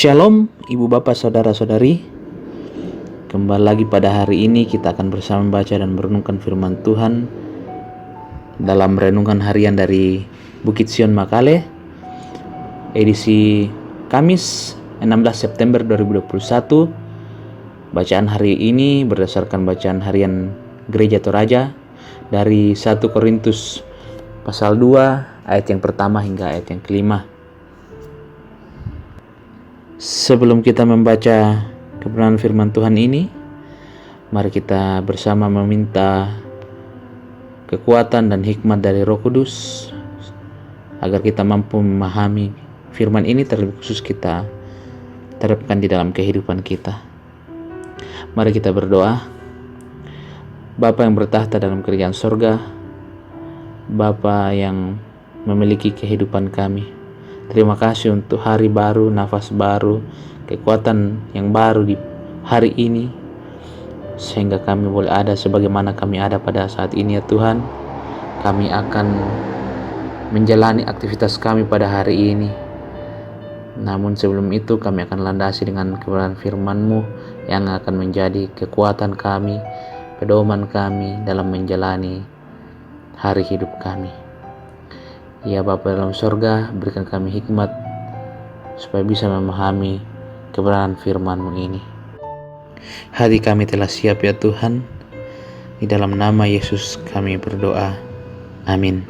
Shalom Ibu Bapak Saudara-saudari. Kembali lagi pada hari ini kita akan bersama membaca dan merenungkan firman Tuhan dalam renungan harian dari Bukit Sion Makale, edisi Kamis 16 September 2021. Bacaan hari ini berdasarkan bacaan harian Gereja Toraja dari 1 Korintus pasal 2 ayat yang pertama hingga ayat yang kelima. Sebelum kita membaca kebenaran firman Tuhan ini, mari kita bersama meminta kekuatan dan hikmat dari Roh Kudus agar kita mampu memahami firman ini, terlebih khusus kita terapkan di dalam kehidupan kita. Mari kita berdoa. Bapa yang bertahta dalam kerajaan sorga, Bapa yang memiliki kehidupan kami, terima kasih untuk hari baru, nafas baru, kekuatan yang baru di hari ini, sehingga kami boleh ada sebagaimana kami ada pada saat ini ya Tuhan. Kami akan menjalani aktivitas kami pada hari ini. Namun sebelum itu kami akan landasi dengan kebenaran firman-Mu yang akan menjadi kekuatan kami, pedoman kami dalam menjalani hari hidup kami. Ya Bapa dalam sorga, berikan kami hikmat supaya bisa memahami kebenaran firman-Mu ini. Hati kami telah siap ya Tuhan. Di dalam nama Yesus kami berdoa. Amin.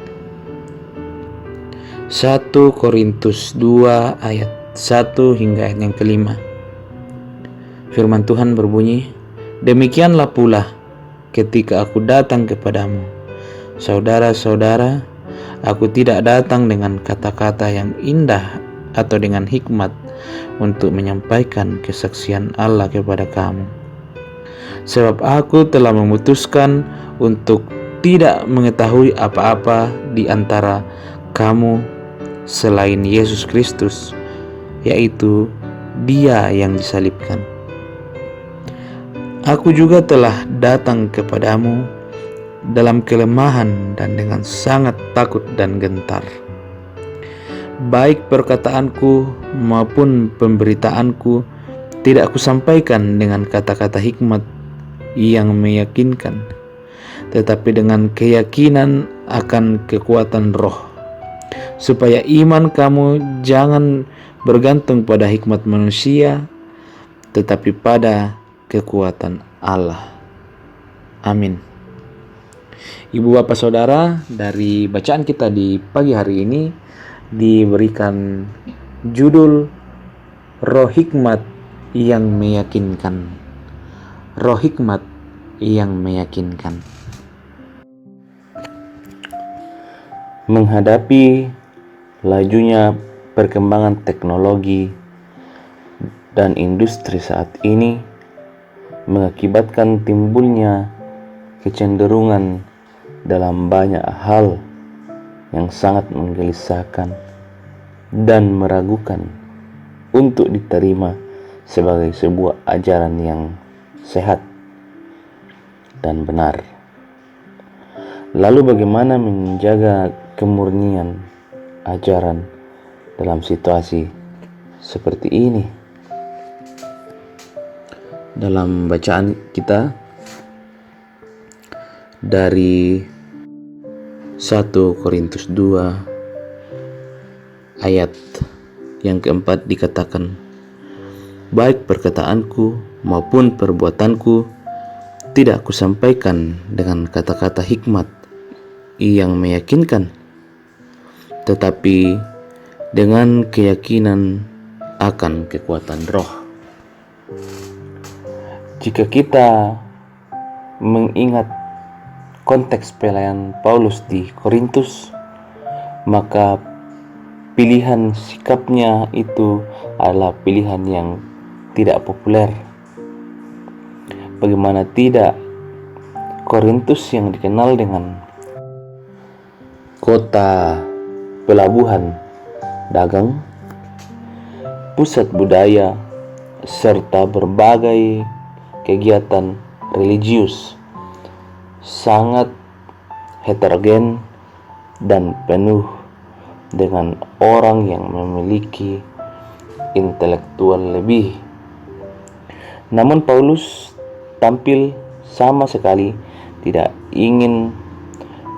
1 Korintus 2 ayat 1 hingga ayat yang kelima. Firman Tuhan berbunyi, demikianlah pula ketika aku datang kepadamu, saudara-saudara, aku tidak datang dengan kata-kata yang indah atau dengan hikmat untuk menyampaikan kesaksian Allah kepada kamu. Sebab aku telah memutuskan untuk tidak mengetahui apa-apa di antara kamu selain Yesus Kristus, yaitu Dia yang disalibkan. Aku juga telah datang kepadamu dalam kelemahan dan dengan sangat takut dan gentar. Baik perkataanku maupun pemberitaanku tidak aku sampaikan dengan kata-kata hikmat yang meyakinkan, tetapi dengan keyakinan akan kekuatan roh, supaya iman kamu jangan bergantung pada hikmat manusia, tetapi pada kekuatan Allah. Amin. Ibu Bapak Saudara, dari bacaan kita di pagi hari ini diberikan judul Roh Hikmat yang Meyakinkan. Roh Hikmat yang Meyakinkan. Menghadapi lajunya perkembangan teknologi dan industri saat ini mengakibatkan timbulnya kecenderungan dalam banyak hal yang sangat menggelisahkan dan meragukan untuk diterima sebagai sebuah ajaran yang sehat dan benar. Lalu bagaimana menjaga kemurnian ajaran dalam situasi seperti ini? Dalam bacaan kita dari 1 Korintus 2 ayat yang keempat dikatakan, baik perkataanku maupun perbuatanku tidak aku sampaikan dengan kata-kata hikmat yang meyakinkan, tetapi dengan keyakinan akan kekuatan roh. Jika kita mengingat konteks pelayanan Paulus di Korintus, maka pilihan sikapnya itu adalah pilihan yang tidak populer. Bagaimana tidak, Korintus yang dikenal dengan kota pelabuhan dagang, pusat budaya, serta berbagai kegiatan religius, sangat heterogen dan penuh dengan orang yang memiliki intelektual lebih. Namun Paulus tampil sama sekali tidak ingin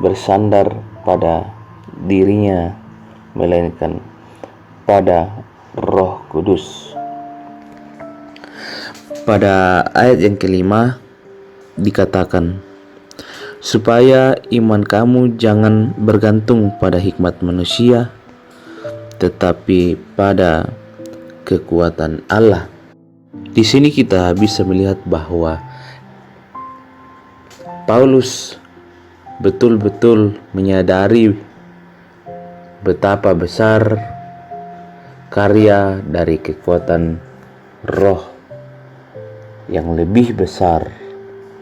bersandar pada dirinya, melainkan pada Roh Kudus. Pada ayat yang kelima dikatakan, supaya iman kamu jangan bergantung pada hikmat manusia, tetapi pada kekuatan Allah. Di sini kita bisa melihat bahwa Paulus betul-betul menyadari betapa besar karya dari kekuatan roh yang lebih besar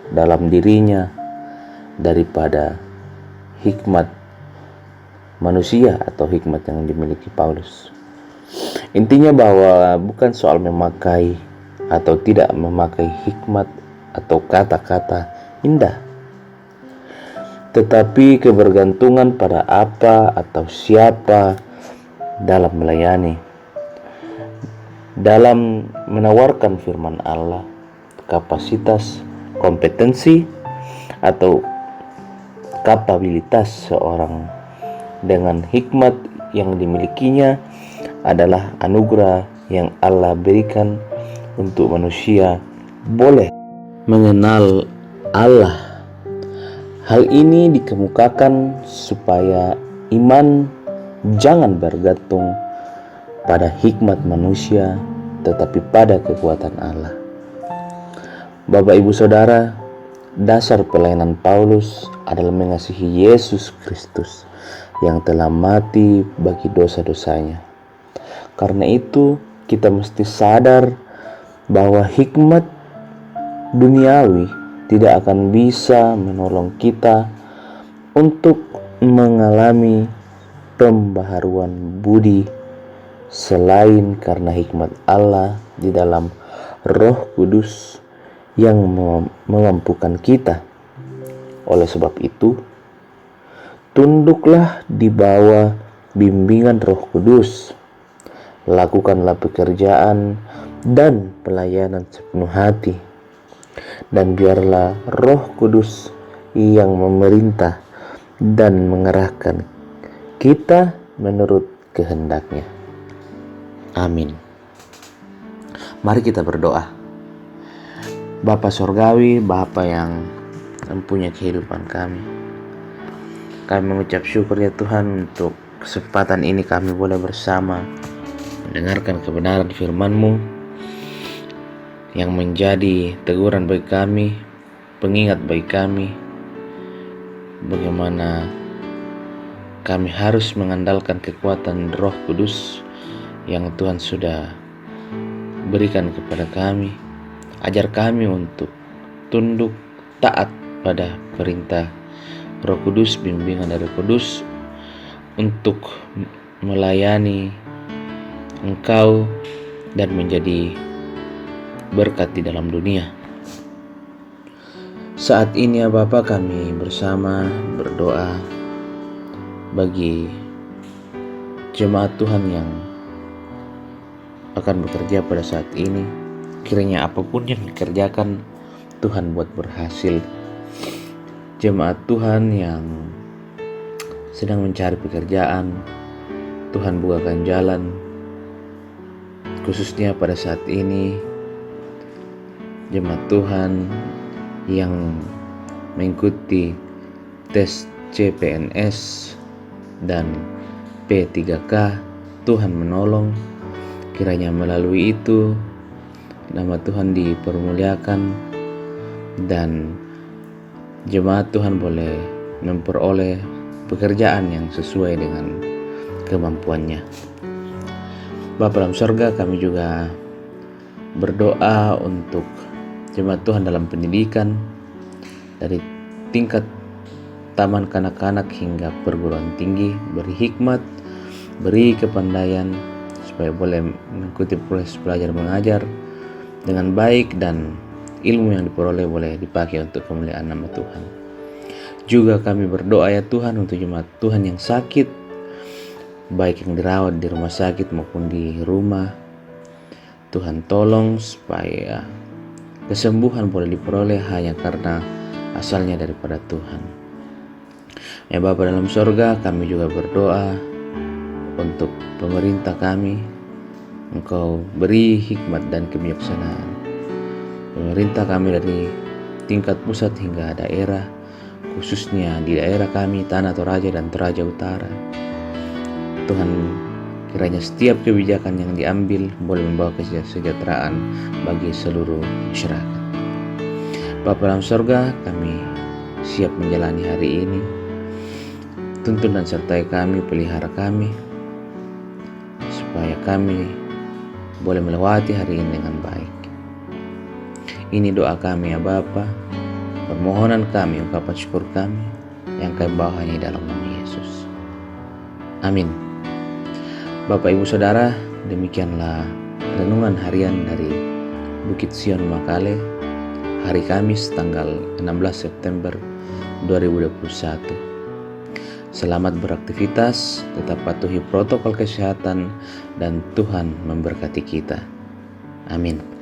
dalam dirinya daripada hikmat manusia atau hikmat yang dimiliki Paulus. Intinya bahwa bukan soal memakai atau tidak memakai hikmat atau kata-kata indah, tetapi kebergantungan pada apa atau siapa dalam melayani, dalam menawarkan firman Allah, kapasitas, kompetensi, atau kapabilitas seorang dengan hikmat yang dimilikinya adalah anugerah yang Allah berikan untuk manusia boleh mengenal Allah. Hal ini dikemukakan supaya iman jangan bergantung pada hikmat manusia, tetapi pada kekuatan Allah. Bapak Ibu Saudara, dasar pelayanan Paulus adalah mengasihi Yesus Kristus yang telah mati bagi dosa-dosanya. Karena itu, kita mesti sadar bahwa hikmat duniawi tidak akan bisa menolong kita untuk mengalami pembaharuan budi selain karena hikmat Allah di dalam Roh Kudus yang memampukan kita. Oleh sebab itu, tunduklah di bawah bimbingan Roh Kudus. Lakukanlah pekerjaan dan pelayanan sepenuh hati, dan biarlah Roh Kudus yang memerintah dan mengarahkan kita menurut kehendaknya. Amin. Mari kita berdoa. Bapa Sorgawi, Bapa yang mempunyai kehidupan kami mengucap syukur ya Tuhan untuk kesempatan ini kami boleh bersama mendengarkan kebenaran firman-Mu yang menjadi teguran bagi kami, pengingat bagi kami, bagaimana kami harus mengandalkan kekuatan Roh Kudus yang Tuhan sudah berikan kepada kami. Ajar kami untuk tunduk taat pada perintah Roh Kudus, bimbingan dari Kudus, untuk melayani Engkau dan menjadi berkat di dalam dunia. Saat ini ya Bapa, kami bersama berdoa bagi jemaat Tuhan yang akan bekerja pada saat ini. Kiranya apapun yang dikerjakan Tuhan buat berhasil. Jemaat Tuhan yang sedang mencari pekerjaan, Tuhan bukakan jalan. Khususnya pada saat ini, jemaat Tuhan yang mengikuti tes CPNS dan P3K, Tuhan menolong. Kiranya melalui itu nama Tuhan dipermuliakan dan jemaat Tuhan boleh memperoleh pekerjaan yang sesuai dengan kemampuannya. Bapa dalam surga, kami juga berdoa untuk jemaat Tuhan dalam pendidikan dari tingkat taman kanak-kanak hingga perguruan tinggi. Beri hikmat, beri kepandaian supaya boleh mengikuti proses belajar mengajar dengan baik dan ilmu yang diperoleh boleh dipakai untuk kemuliaan nama Tuhan. Juga kami berdoa ya Tuhan untuk jemaat Tuhan yang sakit, baik yang dirawat di rumah sakit maupun di rumah. Tuhan tolong supaya kesembuhan boleh diperoleh hanya karena asalnya daripada Tuhan. Ya Bapa dalam sorga, kami juga berdoa untuk pemerintah kami. Engkau beri hikmat dan kebijaksanaan. Pemerintah kami dari tingkat pusat hingga daerah, khususnya di daerah kami, Tanah Toraja dan Toraja Utara. Tuhan, kiranya setiap kebijakan yang diambil boleh membawa kesejahteraan bagi seluruh masyarakat. Bapa dalam sorga, kami siap menjalani hari ini. Tuntun dan sertai kami, pelihara kami, supaya kami boleh melewati hari ini dengan baik. Ini doa kami ya Bapa, permohonan kami, ungkapan syukur kami yang kami bawa hanya dalam nama Yesus. Amin. Bapak Ibu Saudara, demikianlah renungan harian dari Bukit Sion Makale, hari Kamis tanggal 16 September 2021. Selamat beraktivitas, tetap patuhi protokol kesehatan, dan Tuhan memberkati kita. Amin.